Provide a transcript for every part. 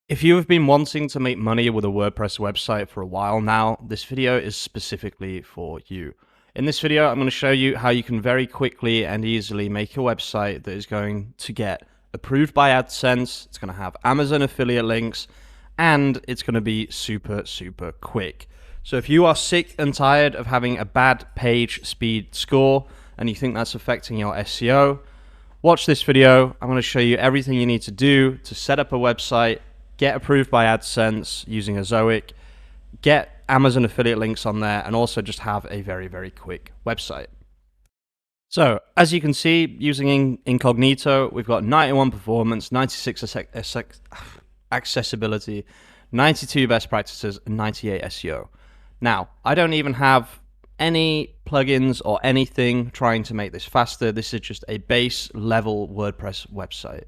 If you have been wanting to make money with a WordPress website for a while now, this video is specifically for you. In this video, I'm going to show you how you can very quickly and easily make a website that is going to get approved by AdSense, it's going to have Amazon affiliate links, and it's going to be super, super quick. So if you are sick and tired of having a bad page speed score and you think that's affecting your SEO, watch this video. I'm going to show you everything you need to do to set up a website, get approved by AdSense using a Zoic, get Amazon affiliate links on there, and also just have a very, very quick website. So as you can see, using Incognito, we've got 91 performance, 96 accessibility, 92 best practices, and 98 SEO. Now, I don't even have any plugins or anything trying to make this faster. This is just a base level WordPress website.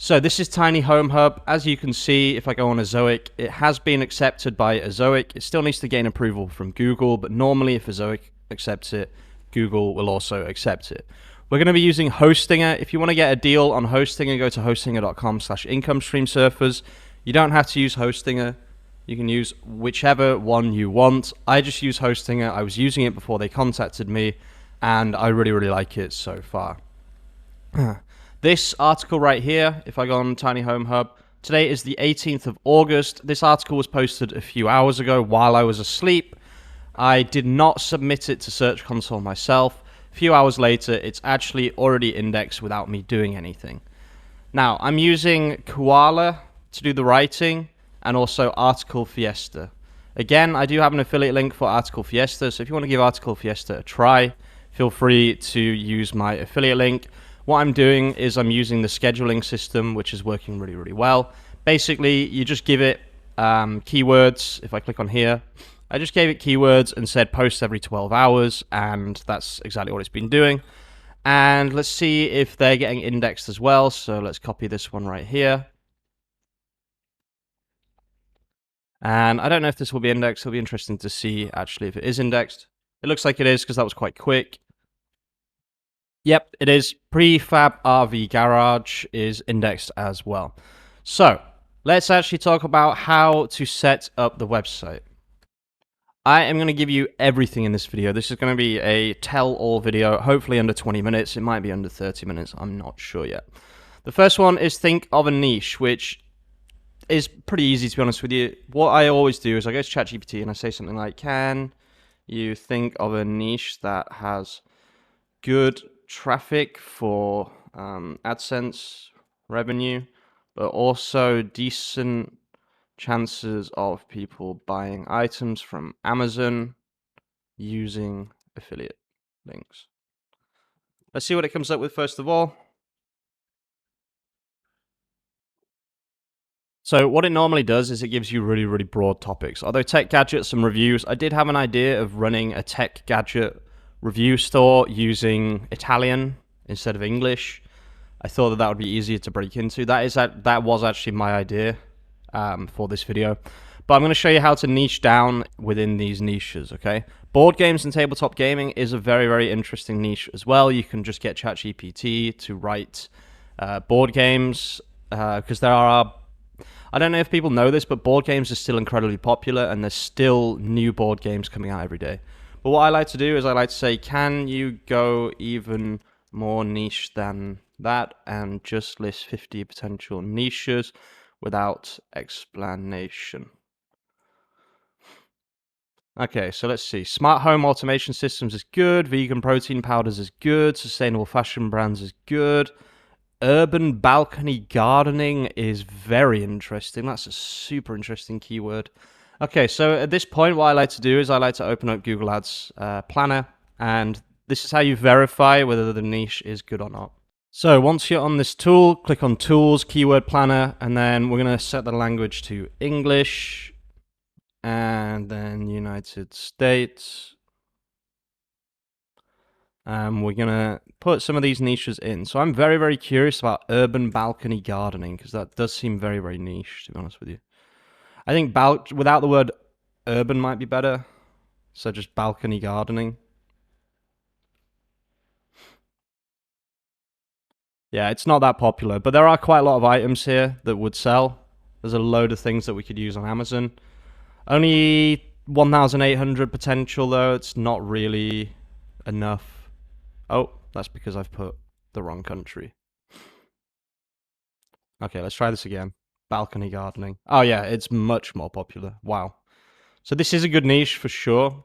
So this is Tiny Home Hub. As you can see, if I go on a Zoic, it has been accepted by a Zoic. It still needs to gain approval from Google, but normally if a Zoic accepts it, Google will also accept it. We're going to be using Hostinger. If you want to get a deal on Hostinger, go to hostinger.com/incomestreamsurfers. You don't have to use Hostinger. You can use whichever one you want. I just use Hostinger. I was using it before they contacted me, and I really, really like it so far. This article right here, if I go on Tiny Home Hub, today is the 18th of August. This article was posted a few hours ago while I was asleep. I did not submit it to Search Console myself. A few hours later, it's actually already indexed without me doing anything. Now, I'm using Koala to do the writing and also Article Fiesta. Again, I do have an affiliate link for Article Fiesta, so if you want to give Article Fiesta a try, feel free to use my affiliate link. What I'm doing is I'm using the scheduling system, which is working really, really well. Basically, you just give it keywords. If I click on here, I just gave it keywords and said post every 12 hours, and that's exactly what it's been doing. And let's see if they're getting indexed as well. So let's copy this one right here. And I don't know if this will be indexed. It'll be interesting to see actually if it is indexed. It looks like it is because that was quite quick. Yep, it is. Prefab RV Garage is indexed as well. So let's actually talk about how to set up the website. I am going to give you everything in this video. This is going to be a tell-all video, hopefully under 20 minutes. It might be under 30 minutes. I'm not sure yet. The first one is think of a niche, which is pretty easy to be honest with you. What I always do is I go to ChatGPT and I say something like, can you think of a niche that has good traffic for AdSense revenue, but also decent chances of people buying items from Amazon using affiliate links. Let's see what it comes up with first of all. So what it normally does is it gives you really, really broad topics. Although tech gadgets and reviews, I did have an idea of running a tech gadget review store using Italian instead of English. I thought that would be easier to break into. That was actually my idea for this video. But I'm going to show you how to niche down within these niches, okay? Board games and tabletop gaming is a very, very interesting niche as well. You can just get ChatGPT to write board games because there are, I don't know if people know this, but board games are still incredibly popular and there's still new board games coming out every day. But what I like to do is I like to say, can you go even more niche than that and just list 50 potential niches without explanation? Okay, so let's see. Smart home automation systems is good. Vegan protein powders is good. Sustainable fashion brands is good. Urban balcony gardening is very interesting. That's a super interesting keyword. Okay, so at this point, what I like to do is I like to open up Google Ads Planner, and this is how you verify whether the niche is good or not. So once you're on this tool, click on Tools, Keyword Planner, and then we're going to set the language to English, and then United States. We're going to put some of these niches in. So I'm very, very curious about urban balcony gardening, because that does seem very, very niche, to be honest with you. I think without the word urban might be better. So just balcony gardening. Yeah, it's not that popular, but there are quite a lot of items here that would sell. There's a load of things that we could use on Amazon. Only 1,800 potential though. It's not really enough. Oh, that's because I've put the wrong country. Okay, let's try this again. Balcony gardening. Oh yeah, it's much more popular. Wow. So this is a good niche for sure.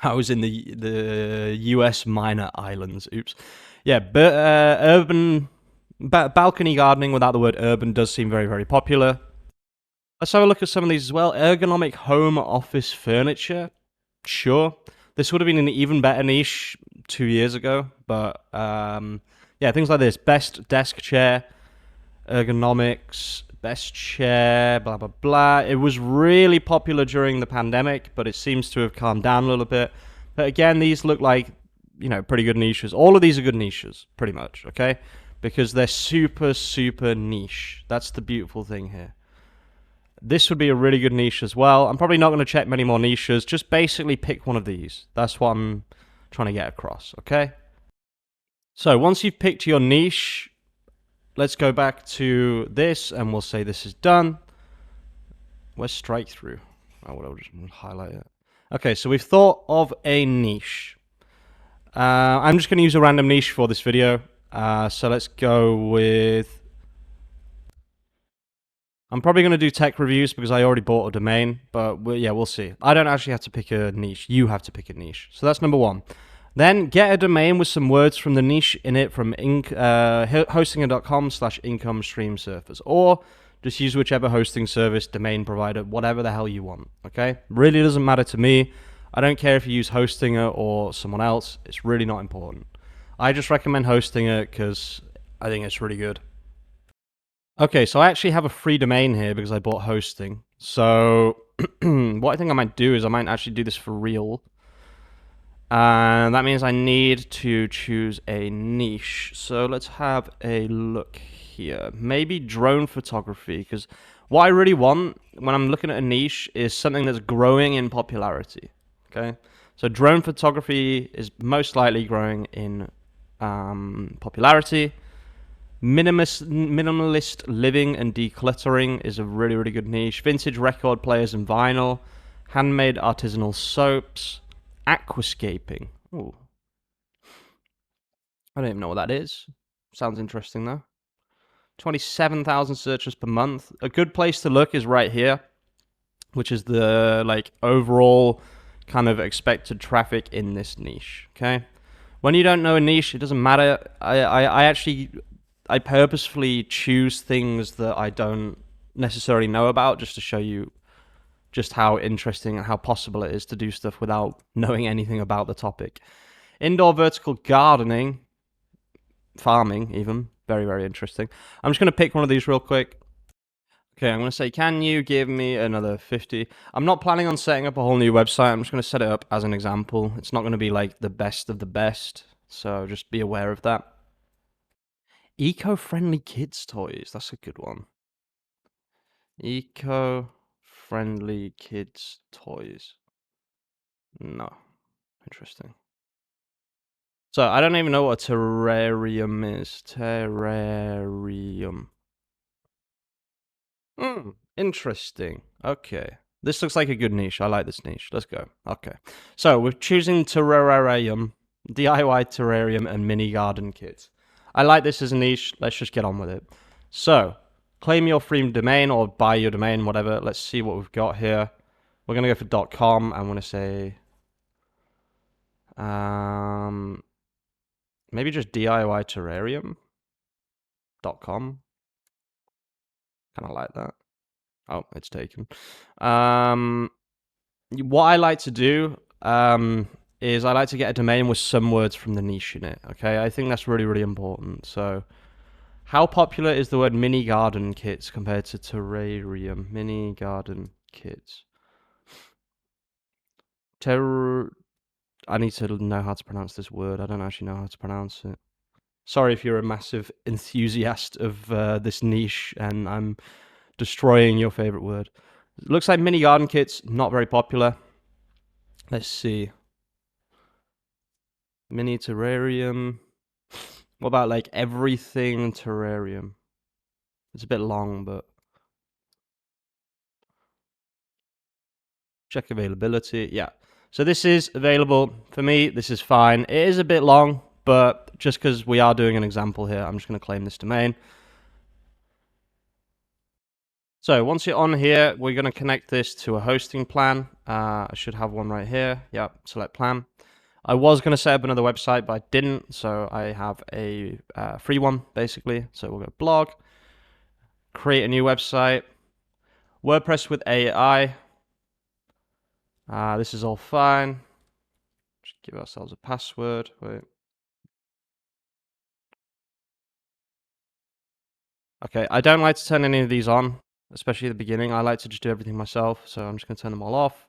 I was in the US minor islands. Oops. Yeah, but urban balcony gardening without the word urban does seem very, very popular. Let's have a look at some of these as well. Ergonomic home office furniture. Sure. This would have been an even better niche 2 years ago, but yeah, things like this. Best desk chair, ergonomics, best chair, blah, blah, blah. It was really popular during the pandemic, but it seems to have calmed down a little bit. But again, these look like, pretty good niches. All of these are good niches, pretty much, okay? Because they're super, super niche. That's the beautiful thing here. This would be a really good niche as well. I'm probably not going to check many more niches. Just basically pick one of these. That's what I'm trying to get across, okay? So once you've picked your niche, let's go back to this and we'll say this is done. Where's strike through? Oh, well, I'll just highlight it. Okay, so we've thought of a niche. I'm just going to use a random niche for this video. So let's go with... I'm probably going to do tech reviews because I already bought a domain, but yeah, we'll see. I don't actually have to pick a niche. You have to pick a niche. So that's number one. Then get a domain with some words from the niche in it from hostinger.com/income stream surfers, or just use whichever hosting service, domain provider, whatever the hell you want, okay? Really doesn't matter to me. I don't care if you use Hostinger or someone else. It's really not important. I just recommend Hostinger because I think it's really good. Okay, so I actually have a free domain here because I bought hosting. So what I think I might do is I might actually do this for real. And that means I need to choose a niche. So let's have a look here. Maybe drone photography, because what I really want when I'm looking at a niche is something that's growing in popularity. Okay, so drone photography is most likely growing in popularity. Minimalist living and decluttering is a really, really good niche. Vintage record players and vinyl. Handmade artisanal soaps. Aquascaping. Ooh. I don't even know what that is. Sounds interesting though. 27,000 searches per month. A good place to look is right here, which is the overall kind of expected traffic in this niche. Okay. When you don't know a niche, it doesn't matter. I purposefully choose things that I don't necessarily know about just to show you just how interesting and how possible it is to do stuff without knowing anything about the topic. Indoor vertical gardening, farming even, very, very interesting. I'm just going to pick one of these real quick. Okay, I'm going to say, can you give me another 50? I'm not planning on setting up a whole new website. I'm just going to set it up as an example. It's not going to be like the best of the best, so just be aware of that. Eco-friendly kids toys. That's a good one. Eco-friendly kids toys. No. Interesting. So I don't even know what a terrarium is. Terrarium. Interesting. Okay. This looks like a good niche. I like this niche. Let's go. Okay. So we're choosing terrarium, DIY terrarium, and mini garden kits. I like this as a niche. Let's just get on with it. So, claim your free domain or buy your domain, whatever. Let's see what we've got here. We're going to go for .com. I'm going to say maybe just DIY terrarium.com. Kind of like that. Oh, it's taken. What I like to do is I like to get a domain with some words from the niche in it. Okay, I think that's really, really important. So, how popular is the word mini garden kits compared to terrarium? Mini garden kits. I need to know how to pronounce this word. I don't actually know how to pronounce it. Sorry if you're a massive enthusiast of this niche and I'm destroying your favorite word. It looks like mini garden kits, not very popular. Let's see. Mini terrarium. What about like everything terrarium? It's a bit long, but Check availability. Yeah. So this is available. For me, this is fine. It is a bit long, but just because we are doing an example here, I'm just going to claim this domain. So once you're on here, we're going to connect this to a hosting plan. I should have one right here. Yep, select plan. I was going to set up another website, but I didn't. So I have a free one, basically. So we'll go blog, create a new website, WordPress with AI. This is all fine. Just give ourselves a password. Wait. Okay, I don't like to turn any of these on, especially at the beginning. I like to just do everything myself, so I'm just going to turn them all off.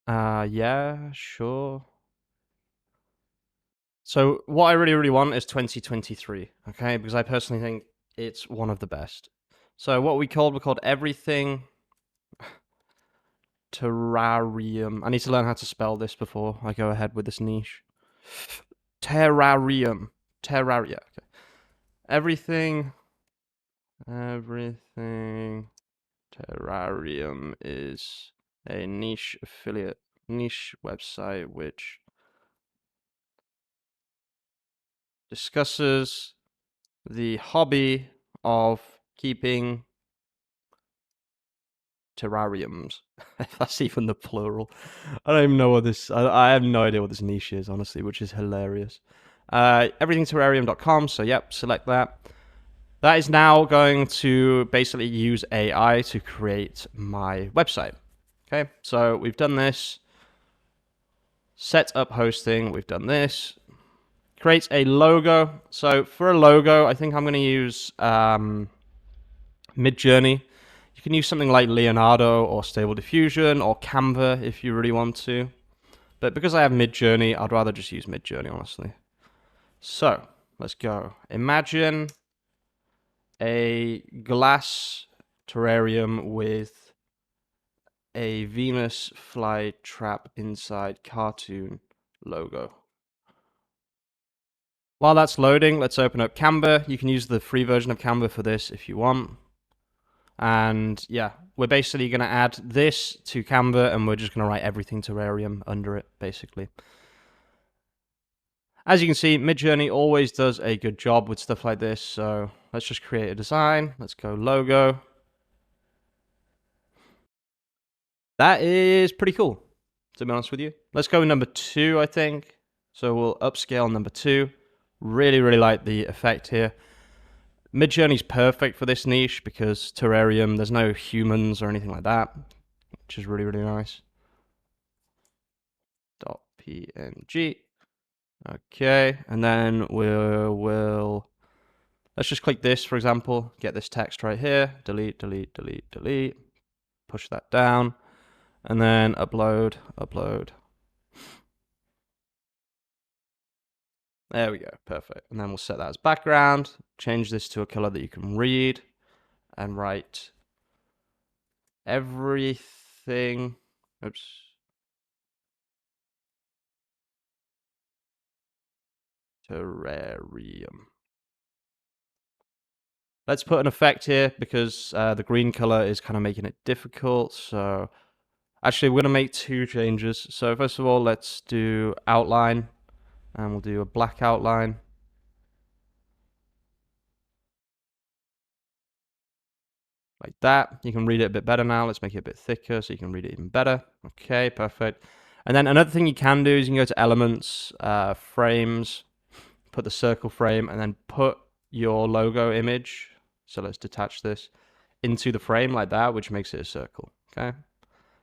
Yeah, sure. So what I really, really want is 2023, okay? Because I personally think it's one of the best. So what we called everything terrarium. I need to learn how to spell this before I go ahead with this niche. Terrarium. Terraria. Okay. Everything terrarium is a niche website which discusses the hobby of keeping terrariums. If that's even the plural. I don't even know what this, I have no idea what this niche is, honestly, which is hilarious. Everythingterrarium.com, so yep, select that. That is now going to basically use AI to create my website. Okay, so we've done this. Set up hosting, we've done this. Create a logo. So for a logo, I think I'm going to use Midjourney. You can use something like Leonardo or Stable Diffusion or Canva if you really want to. But because I have Midjourney, I'd rather just use Midjourney, honestly. So let's go. Imagine a glass terrarium with a Venus flytrap inside cartoon logo. While that's loading, let's open up Canva. You can use the free version of Canva for this if you want. And yeah, we're basically going to add this to Canva and we're just going to write everything terrarium under it, basically. As you can see, Midjourney always does a good job with stuff like this. So let's just create a design. Let's go logo. That is pretty cool, to be honest with you. Let's go with number 2, I think. So we'll upscale number 2. Really, really like the effect here. Midjourney's perfect for this niche because terrarium, there's no humans or anything like that, which is really, really nice. .png. Okay, and then let's just click this, for example, get this text right here, delete, delete, delete, delete, push that down, and then upload. There we go, perfect. And then we'll set that as background, change this to a color that you can read, and write everything, terrarium. Let's put an effect here because the green color is kind of making it difficult. So actually, we're going to make 2 changes. So first of all, let's do outline, and we'll do a black outline. Like that. You can read it a bit better now. Let's make it a bit thicker so you can read it even better. Okay, perfect. And then another thing you can do is you can go to elements, frames, put the circle frame, and then put your logo image. So let's detach this into the frame like that, which makes it a circle. Okay,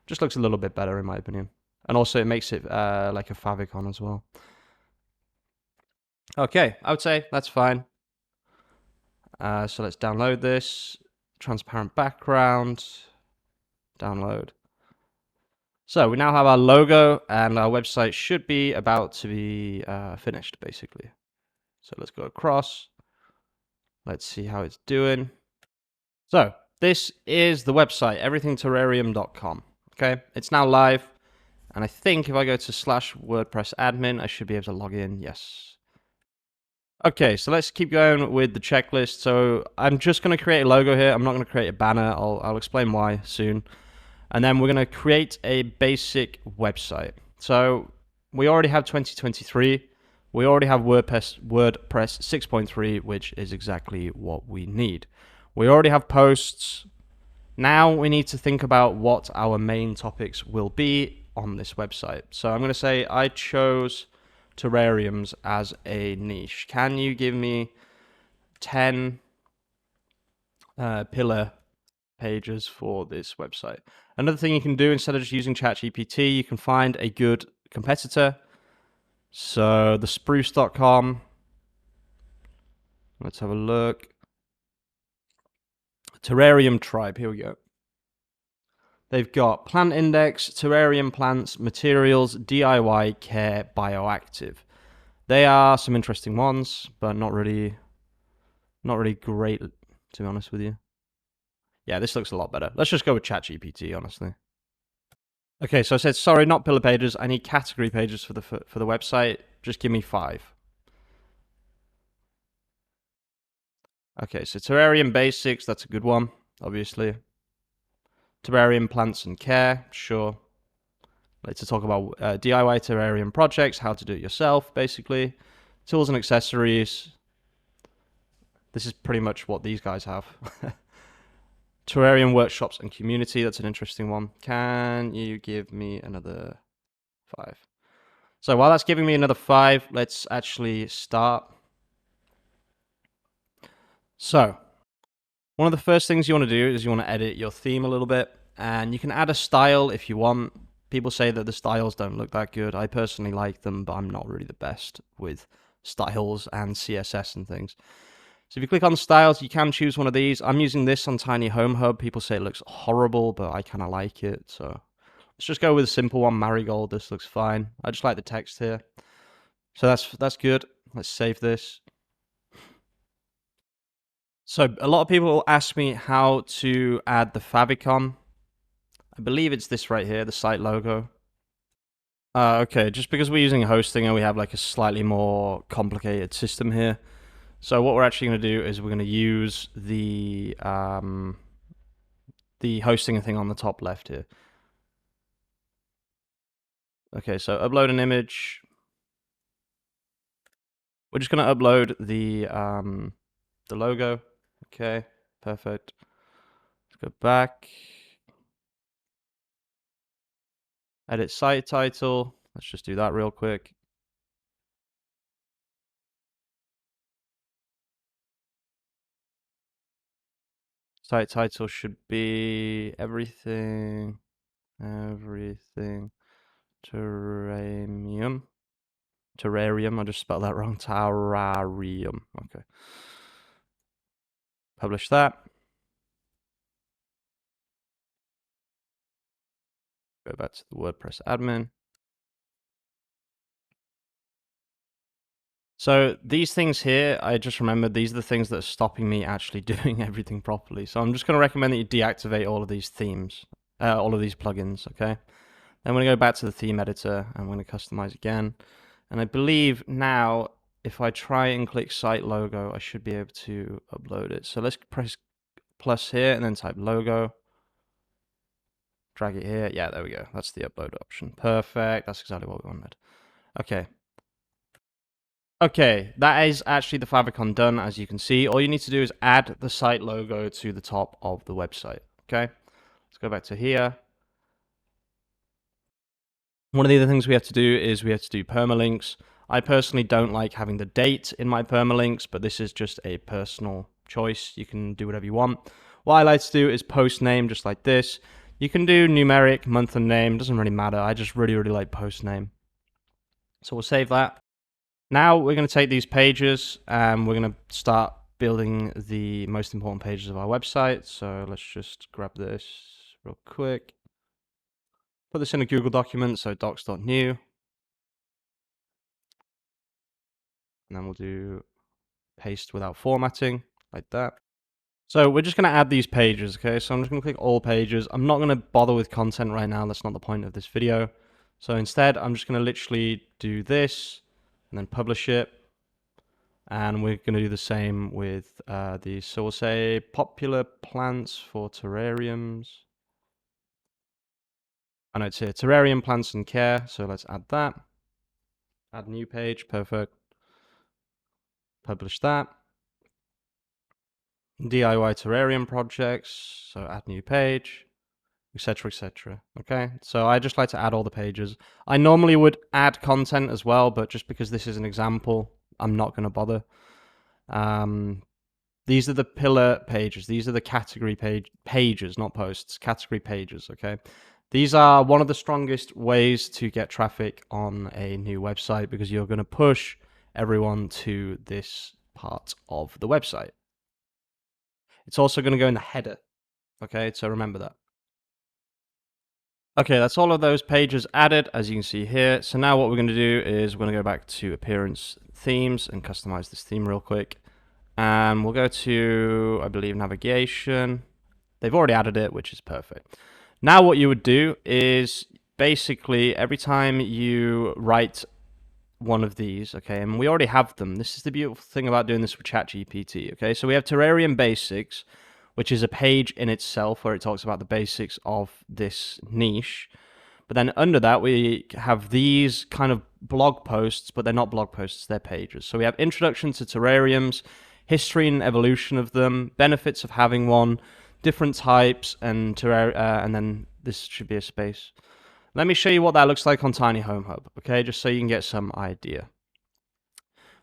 just looks a little bit better in my opinion. And also it makes it like a favicon as well. Okay, I would say that's fine. So let's download this. Transparent background. Download. So we now have our logo and our website should be about to be finished basically. So let's go across. Let's see how it's doing. So this is the website, everythingterrarium.com. Okay, it's now live. And I think if I go to /WordPress admin, I should be able to log in. Yes. Okay, so let's keep going with the checklist. So I'm just going to create a logo here. I'm not going to create a banner. I'll explain why soon. And then we're going to create a basic website. So we already have 2023. We already have WordPress 6.3, which is exactly what we need. We already have posts. Now we need to think about what our main topics will be on this website. So I'm going to say I chose terrariums as a niche. Can you give me 10 pillar pages for this website? Another thing you can do, instead of just using ChatGPT, you can find a good competitor. So the spruce.com. Let's have a look. Terrarium Tribe. Here we go. They've got plant index, terrarium plants, materials, DIY, care, bioactive. They are some interesting ones, but not really great, to be honest with you. Yeah, this looks a lot better. Let's just go with ChatGPT, honestly. Okay, so I said, sorry, not pillar pages. I need category pages for the website. Just give me 5. Okay, so terrarium basics, that's a good one, obviously. Terrarium plants and care, sure. Let's talk about DIY terrarium projects, how to do it yourself, basically. Tools and accessories. This is pretty much what these guys have. Terrarium workshops and community, that's an interesting one. Can you give me another 5? So while that's giving me another 5, let's actually start. So one of the first things you want to do is you want to edit your theme a little bit, and you can add a style if you want. People say that the styles don't look that good. I personally like them, but I'm not really the best with styles and CSS and things. So if you click on styles, you can choose one of these. I'm using this on Tiny Home Hub. People say it looks horrible, but I kind of like it. So let's just go with a simple one, Marigold. This looks fine. I just like the text here. So that's good. Let's save this. So a lot of people ask me how to add the favicon. I believe it's this right here, the site logo. Okay, just because we're using hosting and we have like a slightly more complicated system here. So what we're actually going to do is we're going to use the hosting thing on the top left here. Okay, so upload an image. We're just going to upload the logo. Okay, perfect. Let's go back. Edit site title. Let's just do that real quick. Site title should be everything terrarium. I just spelled that wrong. Terrarium. Okay. Publish that. Go back to the WordPress admin. So these things here, I just remembered these are the things that are stopping me actually doing everything properly. So I'm just going to recommend that you deactivate all of these themes, all of these plugins, okay? Then I'm going to go back to the theme editor and I'm going to customize again. And I believe now, if I try and click site logo, I should be able to upload it. So let's press plus here and then type logo. Drag it here. Yeah, there we go. That's the upload option. Perfect. That's exactly what we wanted. Okay. Okay, that is actually the favicon done, as you can see. All you need to do is add the site logo to the top of the website. Okay, let's go back to here. One of the other things we have to do is we have to do permalinks. I personally don't like having the date in my permalinks, but this is just a personal choice. You can do whatever you want. What I like to do is post name, just like this. You can do numeric, month and name, doesn't really matter. I just really like post name. So we'll save that. Now we're going to take these pages and we're going to start building the most important pages of our website. So let's just grab this real quick. Put this in a Google document, so docs.new. And then we'll do paste without formatting, like that. So we're just going to add these pages, okay? So I'm just going to click all pages. I'm not going to bother with content right now. That's not the point of this video. So instead, I'm just going to literally do this and then publish it. And we're going to do the same with these. So we'll say popular plants for terrariums. I know it's here, terrarium plants and care. So let's add that. Add new page, perfect. Publish that. DIY terrarium projects, so add new page, etc, etc. Okay, so I just like to add all the pages. I normally would add content as well, but just because this is an example, I'm not going to bother. These are the pillar pages. These are the category pages, not posts, category pages, okay? These are one of the strongest ways to get traffic on a new website because you're going to push everyone to this part of the website. It's also going to go in the header, okay? So remember that. Okay, that's all of those pages added, as you can see here. So now what we're going to do is we're going to go back to appearance themes and customize this theme real quick. And we'll go to, I believe, navigation. They've already added it, which is perfect. Now what you would do is basically every time you write one of these, okay, and we already have them. This is the beautiful thing about doing this with ChatGPT, okay? So we have Terrarium Basics, which is a page in itself where it talks about the basics of this niche. But then under that, we have these kind of blog posts, but they're not blog posts, they're pages. So we have introduction to terrariums, history and evolution of them, benefits of having one, different types, and then this should be a space. Let me show you what that looks like on Tiny Home Hub, okay, just so you can get some idea.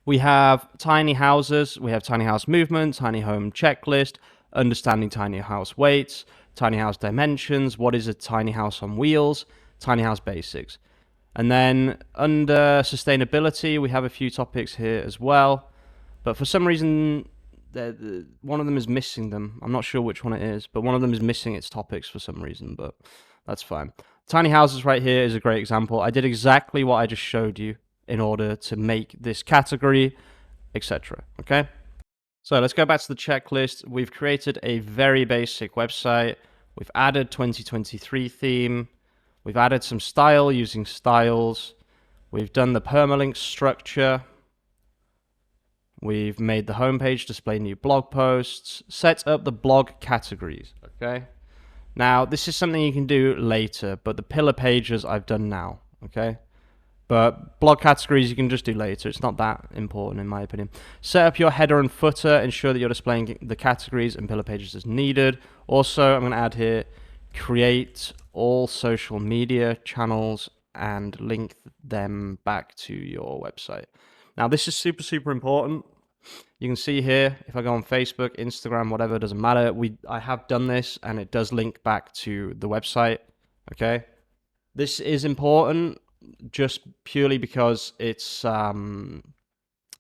We have tiny houses, we have tiny house movement, tiny home checklist, understanding tiny house weights, tiny house dimensions, what is a tiny house on wheels, tiny house basics. And then under sustainability, we have a few topics here as well. But for some reason, one of them is missing them. I'm not sure which one it is, but one of them is missing its topics for some reason, but that's fine. Tiny houses right here is a great example. I did exactly what I just showed you in order to make this category, etc. Okay? So let's go back to the checklist. We've created a very basic website. We've added 2023 theme. We've added some style using styles. We've done the permalink structure. We've made the homepage display new blog posts, set up the blog categories, okay? Now, this is something you can do later, but the pillar pages I've done now, okay? But blog categories you can just do later. It's not that important in my opinion. Set up your header and footer. Ensure that you're displaying the categories and pillar pages as needed. Also, I'm going to add here, create all social media channels and link them back to your website. Now, this is super, super important. You can see here, if I go on Facebook, Instagram, whatever, it doesn't matter. I have done this and it does link back to the website, okay? This is important just purely because it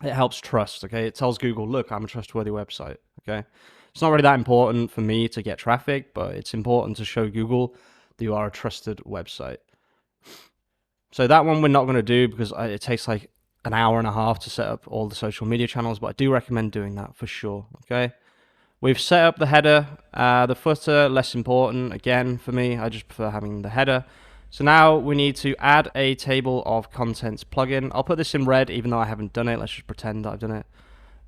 helps trust, okay? It tells Google, look, I'm a trustworthy website, okay? It's not really that important for me to get traffic, but it's important to show Google that you are a trusted website. So that one we're not going to do because it takes like an hour and a half to set up all the social media channels, but I do recommend doing that for sure, okay? We've set up the header, the footer, less important, again, for me, I just prefer having the header. So now we need to add a table of contents plugin. I'll put this in red, even though I haven't done it, let's just pretend that I've done it.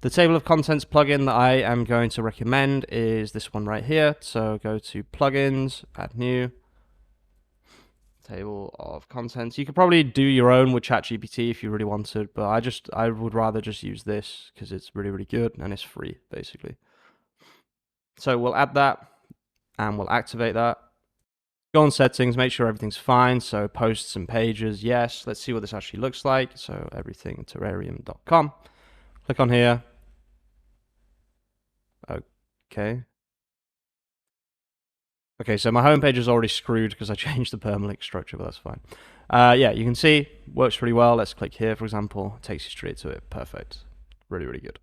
The table of contents plugin that I am going to recommend is this one right here. So go to plugins, add new. Table of contents. You could probably do your own with ChatGPT if you really wanted, but I would rather just use this because it's really, really good and it's free, basically. So we'll add that and we'll activate that. Go on settings, make sure everything's fine. So posts and pages, yes. Let's see what this actually looks like. So everything terrarium.com. Click on here. Okay. Okay, so my homepage is already screwed because I changed the permalink structure, but that's fine. Yeah, you can see, works really well. Let's click here, for example. It takes you straight to it. Perfect. Really, really good.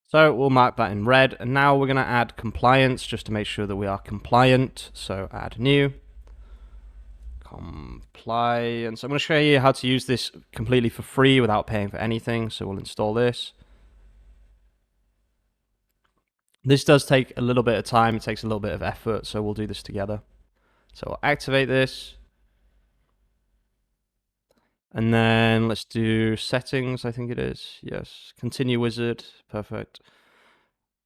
So we'll mark that in red. And now we're going to add compliance just to make sure that we are compliant. So add new. Compliance. I'm going to show you how to use this completely for free without paying for anything. So we'll install this. This does take a little bit of time. It takes a little bit of effort. So we'll do this together. So I'll activate this. And then let's do settings, I think it is. Yes, continue wizard, perfect.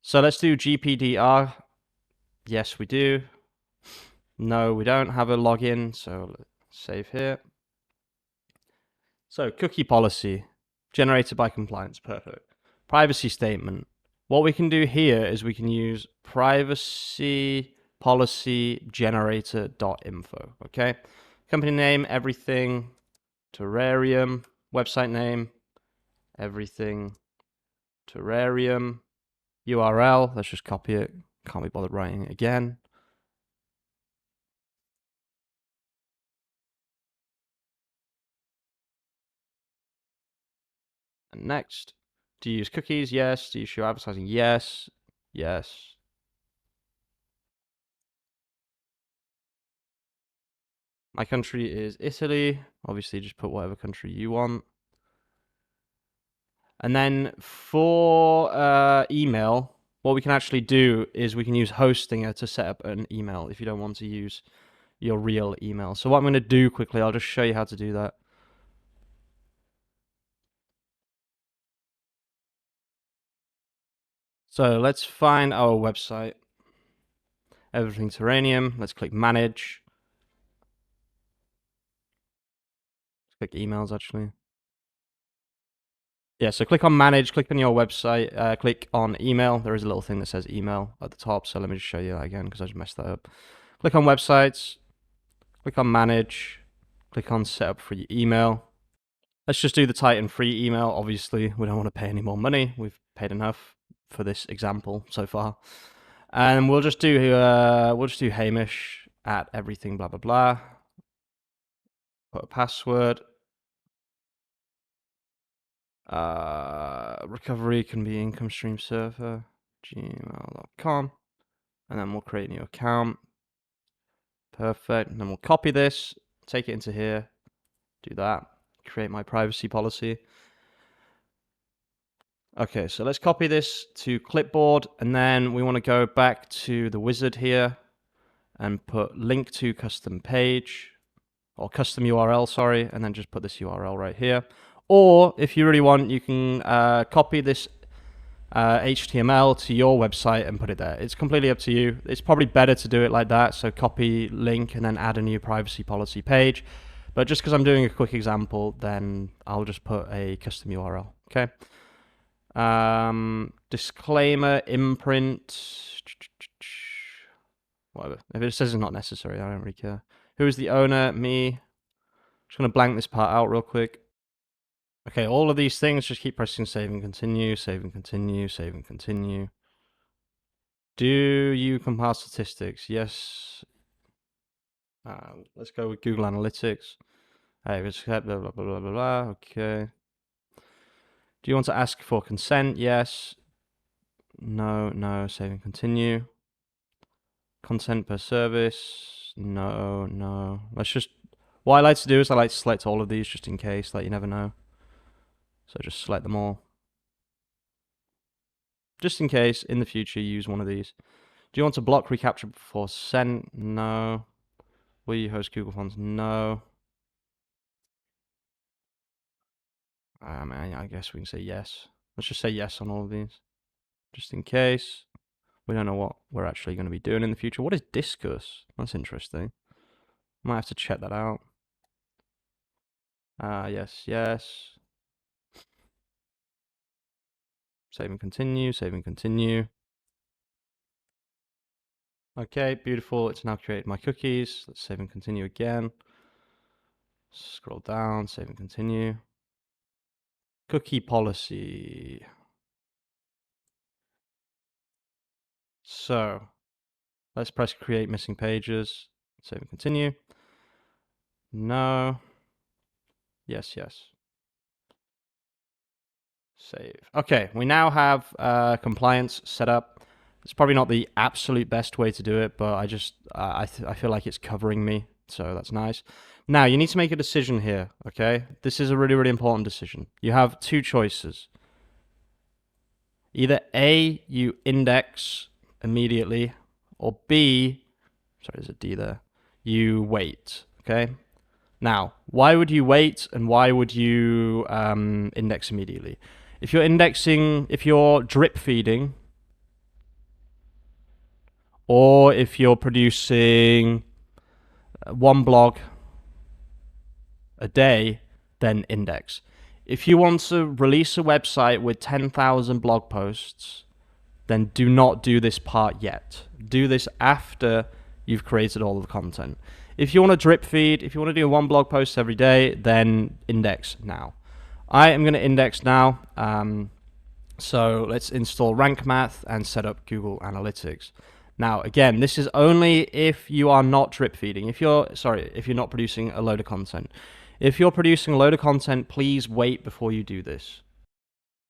So let's do GPDR. Yes, we do. No, we don't have a login, so let's save here. So cookie policy, generated by compliance, perfect. Privacy statement. What we can do here is we can use privacy policy generator.info, okay? Company name, everything, terrarium, website name, everything, terrarium, URL, let's just copy it, can't be bothered writing it again. And next, do you use cookies? Yes. Do you show advertising? Yes. Yes. My country is Italy. Obviously, just put whatever country you want. And then for email, what we can actually do is we can use Hostinger to set up an email if you don't want to use your real email. So what I'm going to do quickly, I'll just show you how to do that. So let's find our website, Everything Terranium. Let's click Manage. Let's click Emails, actually. Yeah, so click on Manage, click on your website, click on Email. There is a little thing that says Email at the top, so let me just show you that again because I just messed that up. Click on Websites, click on Manage, click on Set up free email. Let's just do the Titan free email. Obviously, we don't want to pay any more money. We've paid enough for this example so far. And we'll just do Hamish at everything blah blah blah. Put a password. Recovery can be income stream server, gmail.com. And then we'll create a new account. Perfect. And then we'll copy this, take it into here, do that, create my privacy policy. Okay, so let's copy this to clipboard, and then we want to go back to the wizard here and put link to custom page, or custom URL, sorry, and then just put this URL right here. Or if you really want, you can copy this HTML to your website and put it there. It's completely up to you. It's probably better to do it like that. So copy link and then add a new privacy policy page. But just because I'm doing a quick example, then I'll just put a custom URL. Okay. Disclaimer, imprint, whatever. If it says it's not necessary, I don't really care. Who is the owner? Me. Just gonna blank this part out real quick. Okay, all of these things, just keep pressing save and continue, save and continue, save and continue. Do you compile statistics? Yes. Let's go with Google Analytics. Hey, blah, blah, blah, blah, blah, blah. Okay. Do you want to ask for consent? Yes. No, no, save and continue. Consent per service? No, no. Let's just, what I like to do is I like to select all of these just in case, like you never know. So just select them all. Just in case, in the future, you use one of these. Do you want to block recapture before sent? No. Will you host Google Fonts? No. I guess we can say yes. Let's just say yes on all of these. Just in case. We don't know what we're actually going to be doing in the future. What is Discuss? That's interesting. Might have to check that out. Yes, yes. Save and continue, save and continue. Okay, beautiful. It's now created my cookies. Let's save and continue again. Scroll down, save and continue. Cookie policy. So let's press create missing pages. Save and continue. No. Yes, yes. Save. Okay, we now have compliance set up. It's probably not the absolute best way to do it, but I feel like it's covering me, so that's nice. Now, you need to make a decision here, okay? This is a really, really important decision. You have two choices. Either A, you index immediately, or B, sorry, there's a D there, you wait, okay? Now, why would you wait and why would you index immediately? If you're drip feeding, or if you're producing one blog a day, then index. If you want to release a website with 10,000 blog posts, then do not do this part yet. Do this after you've created all of the content. If you want to drip feed, if you want to do one blog post every day, then index now. I am going to index now. So let's install Rank Math and set up Google Analytics. Now, again, this is only if you are not drip feeding. If you're not producing a load of content. If you're producing a load of content, please wait before you do this.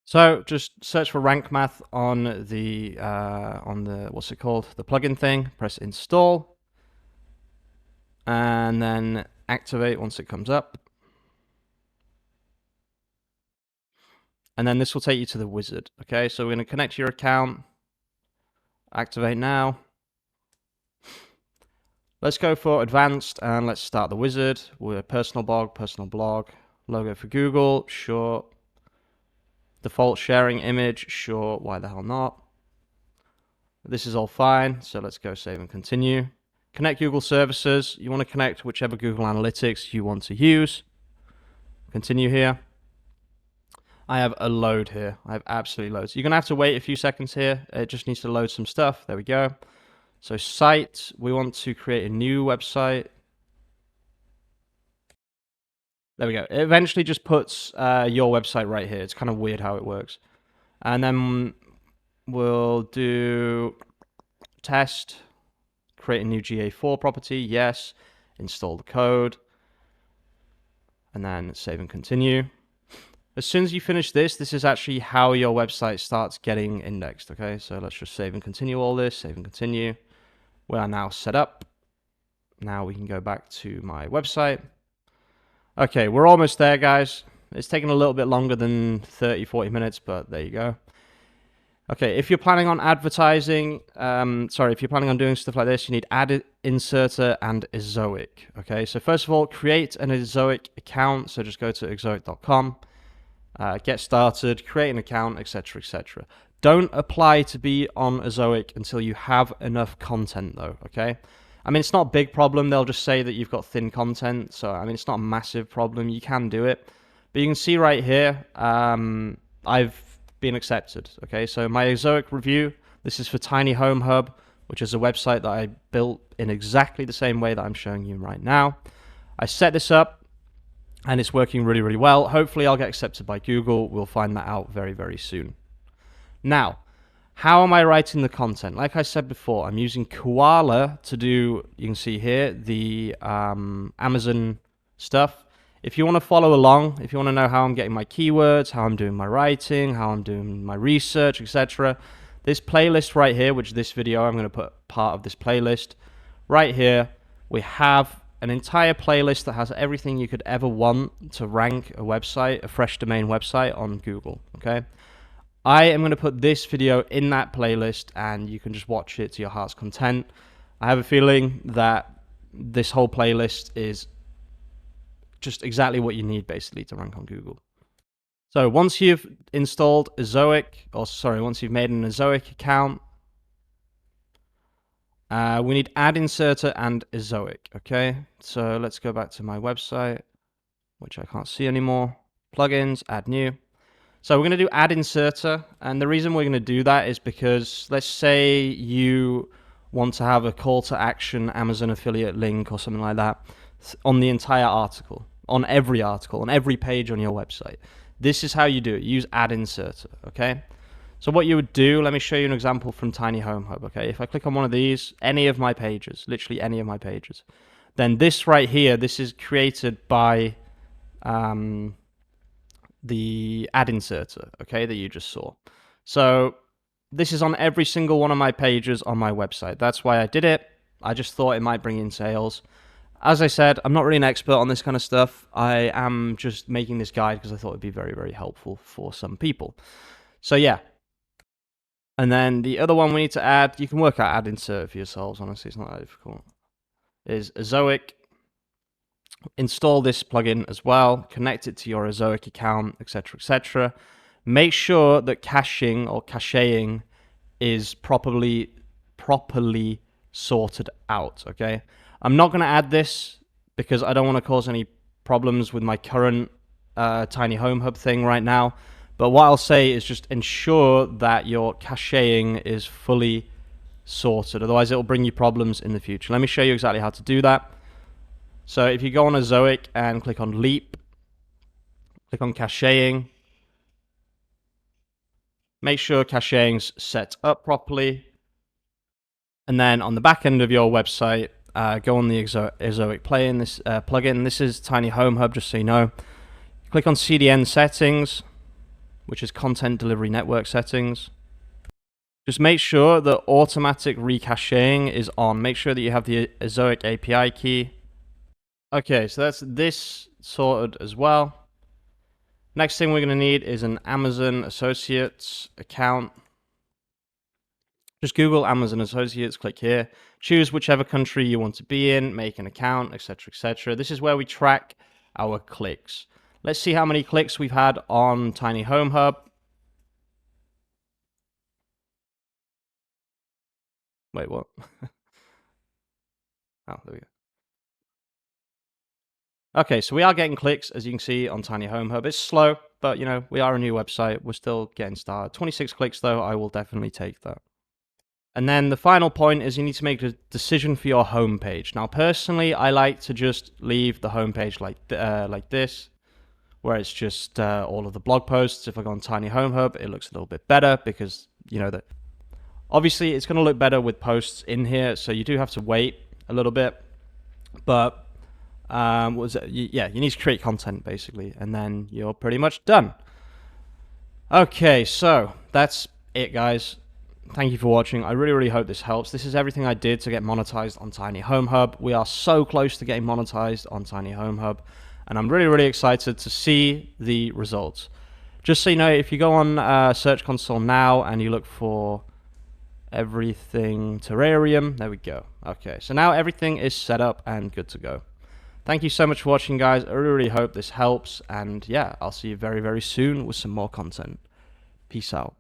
So just search for Rank Math on the what's it called? The plugin thing. Press install, and then activate once it comes up. And then this will take you to the wizard. Okay, so we're going to connect your account. Activate now. Let's go for advanced and let's start the wizard. We're personal blog, logo for Google, sure. Default sharing image, sure, why the hell not? This is all fine, so let's go save and continue. Connect Google services. You want to connect whichever Google Analytics you want to use. Continue here. I have a load here. I have absolutely loads. You're going to have to wait a few seconds here. It just needs to load some stuff. There we go. So site, we want to create a new website. There we go. It eventually just puts your website right here. It's kind of weird how it works. And then we'll do test, create a new GA4 property. Yes. Install the code. And then save and continue. As soon as you finish this, this is actually how your website starts getting indexed. Okay, so let's just save and continue all this. Save and continue. We are now set up. Now we can go back to my website. Okay, we're almost there, guys. It's taking a little bit longer than 30, 40 minutes, but there you go. Okay, if you're planning on advertising, if you're planning on doing stuff like this, you need Ad Inserter and Ezoic. Okay, so first of all, create an Ezoic account. So just go to ezoic.com, get started, create an account, etc., etc. Don't apply to be on Ezoic until you have enough content, though. Okay. I mean, it's not a big problem. They'll just say that you've got thin content. So, I mean, it's not a massive problem. You can do it. But you can see right here, I've been accepted. Okay, so my Ezoic review, this is for Tiny Home Hub, which is a website that I built in exactly the same way that I'm showing you right now. I set this up, and it's working really, really well. Hopefully, I'll get accepted by Google. We'll find that out very, very soon. Now, how am I writing the content? Like I said before, I'm using Koala to do, you can see here, the Amazon stuff. If you want to follow along, if you want to know how I'm getting my keywords, how I'm doing my writing, how I'm doing my research, etc., this playlist right here, which this video, I'm going to put part of this playlist right here. We have an entire playlist that has everything you could ever want to rank a website, a fresh domain website on Google, okay? I am going to put this video in that playlist and you can just watch it to your heart's content. I have a feeling that this whole playlist is just exactly what you need basically to rank on Google. So once you've installed Ezoic, once you've made an Ezoic account, we need Ad Inserter and Ezoic, okay? So let's go back to my website, which I can't see anymore. Plugins, add new. So we're going to do Ad Inserter, and the reason we're going to do that is because let's say you want to have a call to action Amazon affiliate link or something like that on the entire article, on every page on your website. This is how you do it. Use Ad Inserter, okay? So what you would do, let me show you an example from Tiny Home Hub, okay? If I click on one of these, any of my pages, literally any of my pages, then this right here, this is created by the Ad Inserter, okay, that you just saw. So this is on every single one of my pages on my website. That's why I did it. I just thought it might bring in sales. As I said, I'm not really an expert on this kind of stuff. I am just making this guide because I thought it'd be very, very helpful for some people. So yeah. And then the other one we need to add, you can work out Ad Insert for yourselves, honestly, it's not that difficult, is Ezoic. Install this plugin as well, connect it to your Ezoic account, etc., etc. Make sure that caching or cacheing is properly sorted out, okay? I'm not going to add this because I don't want to cause any problems with my current Tiny Home Hub thing right now. But what I'll say is just ensure that your cacheing is fully sorted. Otherwise, it'll bring you problems in the future. Let me show you exactly how to do that. So if you go on Ezoic and click on Leap, click on cacheing, make sure cacheing's set up properly. And then on the back end of your website, go on the Ezoic plugin. This is Tiny Home Hub, just so you know. Click on CDN settings, which is Content Delivery Network settings. Just make sure that automatic recacheing is on. Make sure that you have the Ezoic API key. Okay, so that's this sorted as well. Next thing we're going to need is an Amazon Associates account. Just Google Amazon Associates, click here, choose whichever country you want to be in, make an account, etc., etc. This is where we track our clicks. Let's see how many clicks we've had on Tiny Home Hub. Wait, what? Oh, there we go. Okay, so we are getting clicks, as you can see, on Tiny Home Hub. It's slow, but, you know, we are a new website. We're still getting started. 26 clicks, though. I will definitely take that. And then the final point is you need to make a decision for your homepage. Now, personally, I like to just leave the homepage like this, where it's just all of the blog posts. If I go on Tiny Home Hub, it looks a little bit better because, you know, that obviously it's going to look better with posts in here, so you do have to wait a little bit. But you need to create content basically, and then you're pretty much done. Okay, so that's it, guys. Thank you for watching. I really, really hope this helps. This is everything I did to get monetized on Tiny Home Hub. We are so close to getting monetized on Tiny Home Hub, and I'm really, really excited to see the results. Just so you know, if you go on Search Console now and you look for everything terrarium, there we go. Okay, so now everything is set up and good to go. Thank you so much for watching, guys. I really, really hope this helps, and yeah, I'll see you very, very soon with some more content. Peace out.